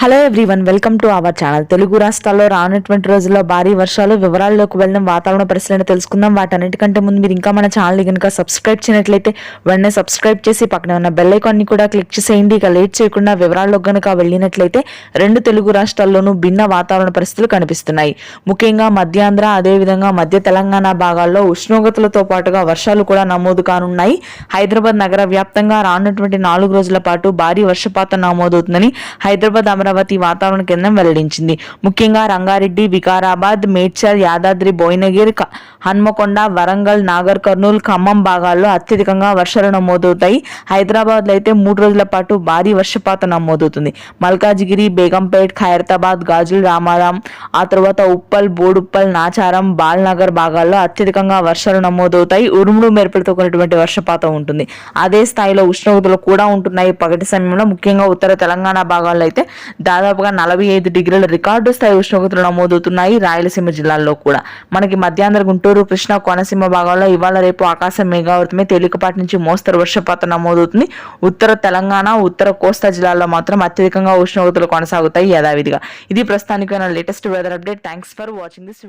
Hello everyone, welcome to our channel. Telugu రాష్ట్రాల్లో రానున్నటువంటి రోజుల్లో భారీ వర్షాలు వివరాల్లోకి వెళ్ళిన వాతావరణ పరిస్థితులను తెలుసుకుందాం. వాటన్నిటికంటే ముందు మీరు ఇంకా మన ఛానల్ కనుక సబ్స్క్రైబ్ చేయనట్లయితే వెంటనే సబ్స్క్రైబ్ చేసి పక్కన ఉన్న బెల్ ఐకాన్ని కూడా క్లిక్ చేసేయండి. ఇక లేట్ చేయకుండా వివరాల్లోకి కనుక వెళ్ళినట్లయితే రెండు తెలుగు రాష్ట్రాల్లోనూ భిన్న వాతావరణ పరిస్థితులు కనిపిస్తున్నాయి. ముఖ్యంగా మధ్యాంధ్ర అదేవిధంగా మధ్య తెలంగాణ భాగాల్లో ఉష్ణోగ్రతలతో పాటుగా వర్షాలు కూడా నమోదు కానున్నాయి. హైదరాబాద్ నగర వ్యాప్తంగా రానున్నటువంటి 4 రోజుల పాటు భారీ వర్షపాతం నమోదవుతుందని హైదరాబాద్ అమరావతి వాతావరణ కేంద్రం వెల్లడించింది. ముఖ్యంగా రంగారెడ్డి, వికారాబాద్, మేడ్చల్, యాదాద్రి, భువనగిరి, హన్మకొండ, వరంగల్, నాగర్ కర్నూల్, ఖమ్మం భాగాల్లో అత్యధికంగా వర్షాలు నమోదవుతాయి. హైదరాబాద్ లో అయితే 3 రోజుల పాటు భారీ వర్షపాతం నమోదవుతుంది. మల్కాజిగిరి, బేగంపేట్, ఖైరతాబాద్, గాజుల్, రామారాం, ఆ తర్వాత ఉప్పల్, బోడుప్పల్, నాచారం, బాల్నగర్ భాగాల్లో అత్యధికంగా వర్షాలు నమోదవుతాయి. ఉరుములు మెరుపులతో కూడినటువంటి వర్షపాతం ఉంటుంది. అదే స్థాయిలో ఉష్ణోగ్రతలు కూడా ఉంటున్నాయి పగటి సమయంలో. ముఖ్యంగా ఉత్తర తెలంగాణ భాగాల్లో అయితే దాదాపుగా 45 డిగ్రీల రికార్డు స్థాయి ఉష్ణోగ్రతలు నమోదవుతున్నాయి. రాయలసీమ జిల్లాల్లో కూడా మనకి మధ్యాంధ్ర, గుంటూరు, కృష్ణా, కోనసీమ భాగాల్లో ఇవాళ రేపు ఆకాశం మేఘావృతమై తేలికపాటి నుంచి మోస్తరు వర్షపాతం నమోదవుతుంది. ఉత్తర తెలంగాణ, ఉత్తర కోస్తా జిల్లాల్లో మాత్రం అత్యధికంగా ఉష్ణోగ్రతలు కొనసాగుతాయి యథావిధిగా. ఇది ప్రస్తుతానికి latest weather update. Thanks for watching this.